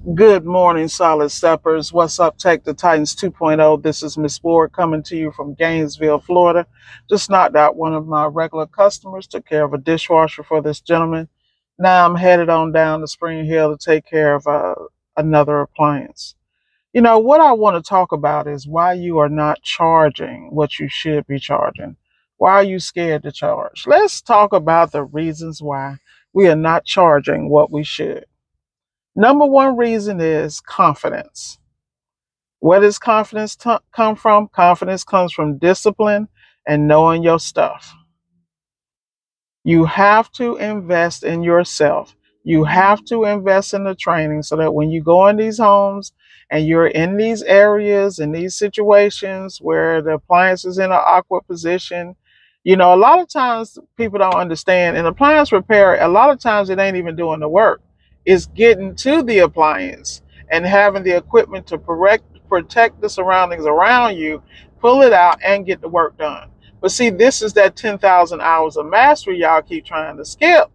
Good morning, Solid Steppers. What's up, Tech the Titans 2.0? This is Miss Ward coming to you from Gainesville, Florida. Just knocked out one of my regular customers, took care of a dishwasher for this gentleman. Now I'm headed on down to Spring Hill to take care of another appliance. You know, what I want to talk about is why you are not charging what you should be charging. Why are you scared to charge? Let's talk about the reasons why we are not charging what we should. Number one reason is confidence. Where does confidence come from? Confidence comes from discipline and knowing your stuff. You have to invest in yourself. You have to invest in the training so that when you go in these homes and you're in these areas, in these situations where the appliance is in an awkward position, you know, a lot of times people don't understand. In appliance repair, a lot of times it ain't even doing the work. It's getting to the appliance and having the equipment to protect the surroundings around you, pull it out, and get the work done. But see, this is that 10,000 hours of mastery y'all keep trying to skip.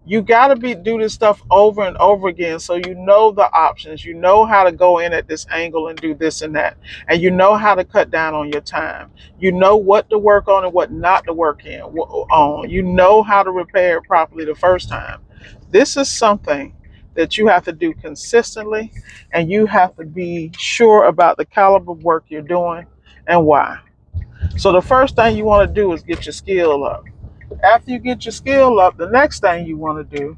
You got to do this stuff over and over again so you know the options. You know how to go in at this angle and do this and that. And you know how to cut down on your time. You know what to work on and what not to work on. You know how to repair it properly the first time. This is something that you have to do consistently, and you have to be sure about the caliber of work you're doing and why. So the first thing you want to do is get your skill up. After you get your skill up, the next thing you want to do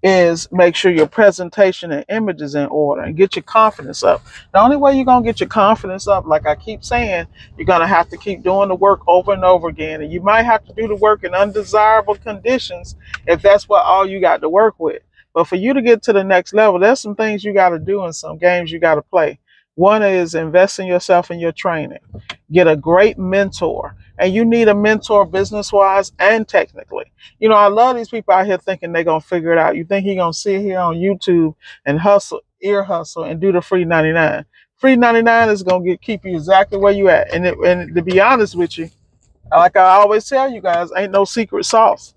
is make sure your presentation and image is in order and get your confidence up. The only way you're going to get your confidence up, like I keep saying, you're going to have to keep doing the work over and over again. And you might have to do the work in undesirable conditions if that's what all you got to work with. But for you to get to the next level, there's some things you got to do and some games you got to play. One is invest in yourself and your training. Get a great mentor. And you need a mentor business-wise and technically. You know, I love these people out here thinking they're going to figure it out. You think he's going to sit here on YouTube and ear hustle, and do the free 99. Free 99 is going to keep you exactly where you at. And to be honest with you, like I always tell you guys, ain't no secret sauce.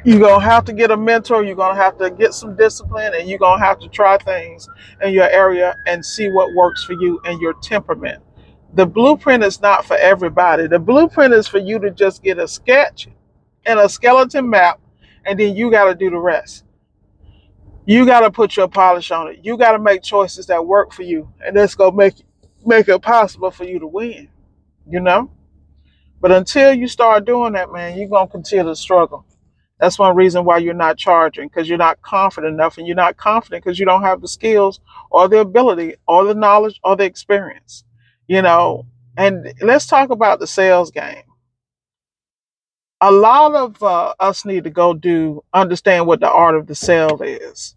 You're going to have to get a mentor. You're going to have to get some discipline, and you're going to have to try things in your area and see what works for you and your temperament. The blueprint is not for everybody. The blueprint is for you to just get a sketch and a skeleton map, and then you got to do the rest. You got to put your polish on it. You got to make choices that work for you, and that's going to make it possible for you to win, you know? But until you start doing that, man, you're going to continue to struggle. That's one reason why you're not charging, because you're not confident enough, and you're not confident because you don't have the skills or the ability or the knowledge or the experience. You know, and let's talk about the sales game. A lot of us need to understand what the art of the sale is.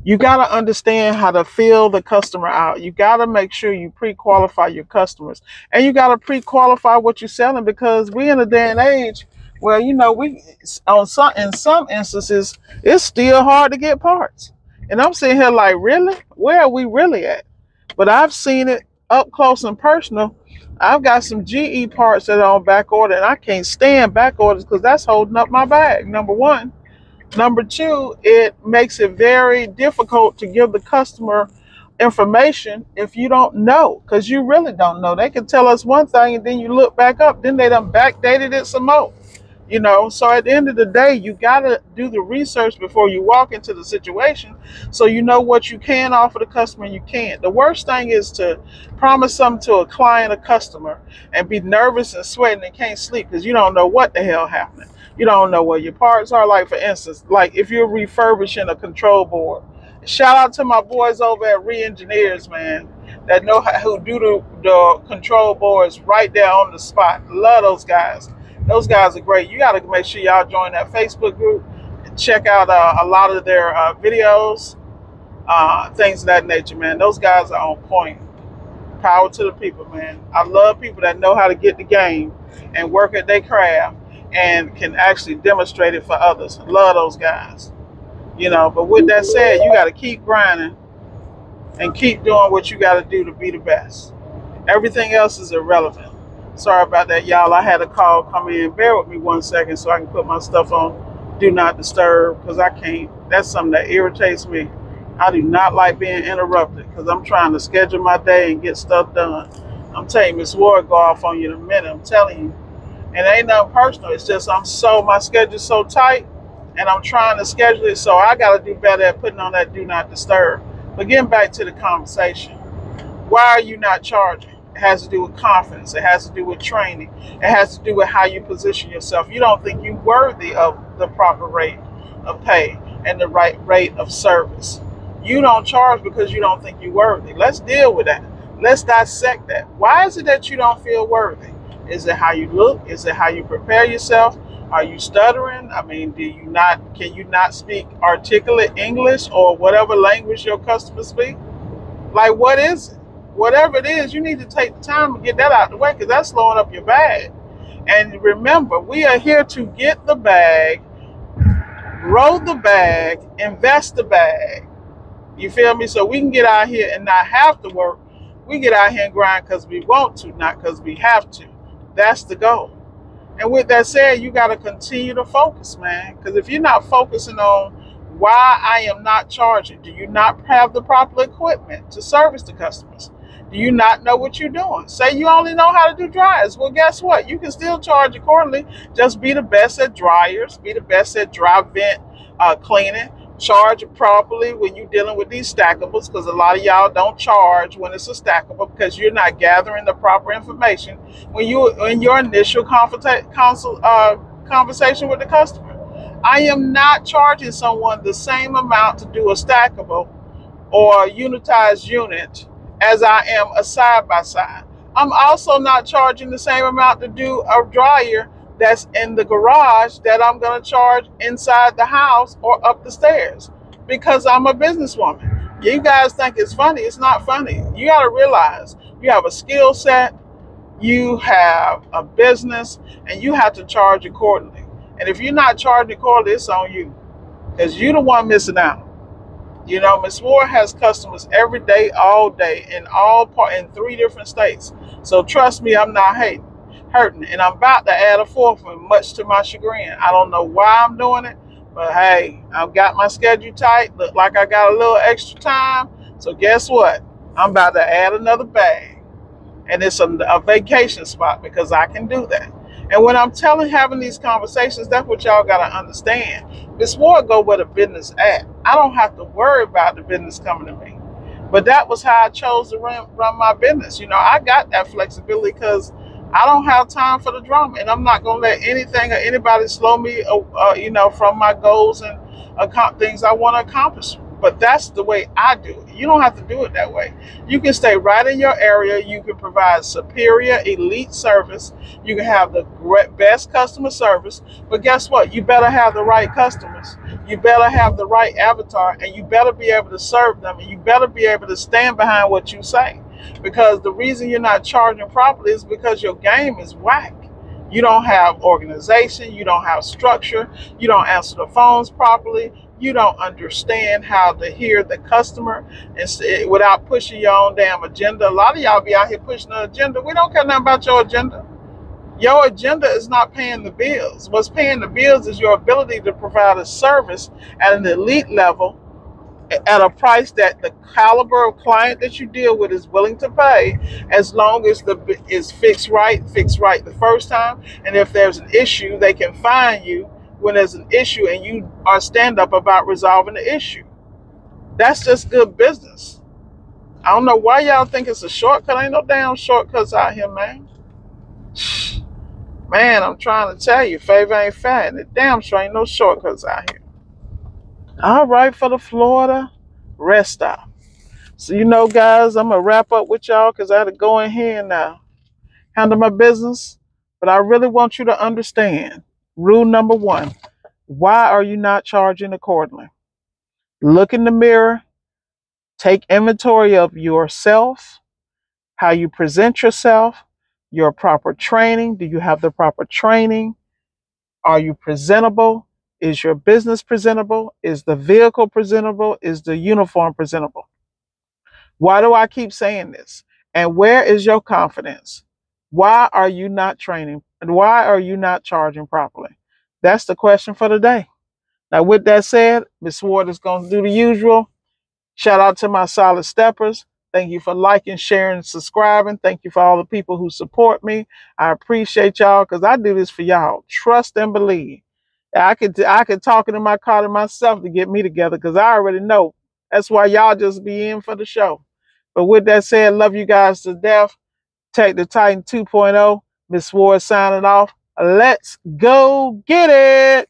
You got to understand how to feel the customer out. You got to make sure you pre-qualify your customers, and you got to pre-qualify what you're selling, because we in a day and age where, you know, in some instances it's still hard to get parts. And I'm sitting here like, really? Where are we really at? But I've seen it up close and personal. I've got some GE parts that are on back order, and I can't stand back orders because that's holding up my bag, number one. Number two, it makes it very difficult to give the customer information if you don't know, because you really don't know. They can tell us one thing, and then you look back up, then they done backdated it some more. You know, so at the end of the day, you got to do the research before you walk into the situation, so you know what you can offer the customer and you can't. The worst thing is to promise something to a client, a customer, and be nervous and sweating and can't sleep because you don't know what the hell happened. You don't know where your parts are. Like, for instance, like if you're refurbishing a control board, shout out to my boys over at Re-Engineers, man, that know who do the control boards right there on the spot. Love those guys. Those guys are great. You got to make sure y'all join that Facebook group and check out a lot of their videos, things of that nature, man. Those guys are on point. Power to the people, man. I love people that know how to get the game and work at their craft and can actually demonstrate it for others. Love those guys. You know, but with that said, you got to keep grinding and keep doing what you got to do to be the best. Everything else is irrelevant. Sorry about that, y'all. I had a call come in. Bear with me 1 second so I can put my stuff on do not disturb because I can't. That's something that irritates me. I do not like being interrupted because I'm trying to schedule my day and get stuff done. I'm telling you, Miss Ward go off on you in a minute. I'm telling you. And it ain't nothing personal. It's just my schedule's so tight and I'm trying to schedule it, so I got to do better at putting on that do not disturb. But getting back to the conversation, why are you not charging? It has to do with confidence. It has to do with training. It has to do with how you position yourself. You don't think you're worthy of the proper rate of pay and the right rate of service. You don't charge because you don't think you're worthy. Let's deal with that. Let's dissect that. Why is it that you don't feel worthy? Is it how you look? Is it how you prepare yourself? Are you stuttering? I mean, can you not speak articulate English or whatever language your customers speak? Like, what is it? Whatever it is, you need to take the time to get that out of the way because that's slowing up your bag. And remember, we are here to get the bag, grow the bag, invest the bag. You feel me? So we can get out here and not have to work. We get out here and grind because we want to, not because we have to. That's the goal. And with that said, you got to continue to focus, man. Because if you're not focusing on why I am not charging, do you not have the proper equipment to service the customers? Do you not know what you're doing? Say you only know how to do dryers. Well, guess what? You can still charge accordingly. Just be the best at dryers. Be the best at dry vent cleaning. Charge properly when you're dealing with these stackables, because a lot of y'all don't charge when it's a stackable because you're not gathering the proper information when you in your initial conversation with the customer. I am not charging someone the same amount to do a stackable or unitized unit as I am a side-by-side. I'm also not charging the same amount to do a dryer that's in the garage that I'm going to charge inside the house or up the stairs because I'm a businesswoman. You guys think it's funny. It's not funny. You got to realize you have a skill set, you have a business, and you have to charge accordingly. And if you're not charging accordingly, it's on you because you're the one missing out. You know, Ms. Ward has customers every day, all day, in 3 different states. So trust me, I'm not hurting. And I'm about to add a 4th one, much to my chagrin. I don't know why I'm doing it, but hey, I've got my schedule tight. Look like I got a little extra time. So guess what? I'm about to add another bag. And it's a vacation spot because I can do that. And when I'm having these conversations, that's what y'all got to understand. Miss Ward go where the business at. I don't have to worry about the business coming to me. But that was how I chose to run my business. You know, I got that flexibility because I don't have time for the drama. And I'm not going to let anything or anybody slow me, from my goals and things I want to accomplish. But that's the way I do it. You don't have to do it that way. You can stay right in your area. You can provide superior, elite service. You can have the best customer service. But guess what? You better have the right customers. You better have the right avatar. And you better be able to serve them. And you better be able to stand behind what you say. Because the reason you're not charging properly is because your game is whack. You don't have organization. You don't have structure. You don't answer the phones properly. You don't understand how to hear the customer and without pushing your own damn agenda. A lot of y'all be out here pushing an agenda. We don't care nothing about your agenda. Your agenda is not paying the bills. What's paying the bills is your ability to provide a service at an elite level at a price that the caliber of client that you deal with is willing to pay, as long as is fixed right the first time. And if there's an issue, they can find you when there's an issue and you are stand up about resolving the issue. That's just good business. I don't know why y'all think it's a shortcut. Ain't no damn shortcuts out here, man. Man, I'm trying to tell you, favor ain't fair, and it damn sure ain't no shortcuts out here. All right, for the Florida rest stop. So, guys, I'm going to wrap up with y'all because I had to go in here and handle my business. But I really want you to understand rule number 1. Why are you not charging accordingly? Look in the mirror. Take inventory of yourself, how you present yourself, your proper training. Do you have the proper training? Are you presentable? Is your business presentable? Is the vehicle presentable? Is the uniform presentable? Why do I keep saying this? And where is your confidence? Why are you not training? And why are you not charging properly? That's the question for today. Now, with that said, Miss Ward is going to do the usual. Shout out to my solid steppers. Thank you for liking, sharing, and subscribing. Thank you for all the people who support me. I appreciate y'all because I do this for y'all. Trust and believe. I could talk in my car to myself to get me together because I already know. That's why y'all just be in for the show. But with that said, love you guys to death. Take the Titan 2.0. Miss Ward signing off. Let's go get it.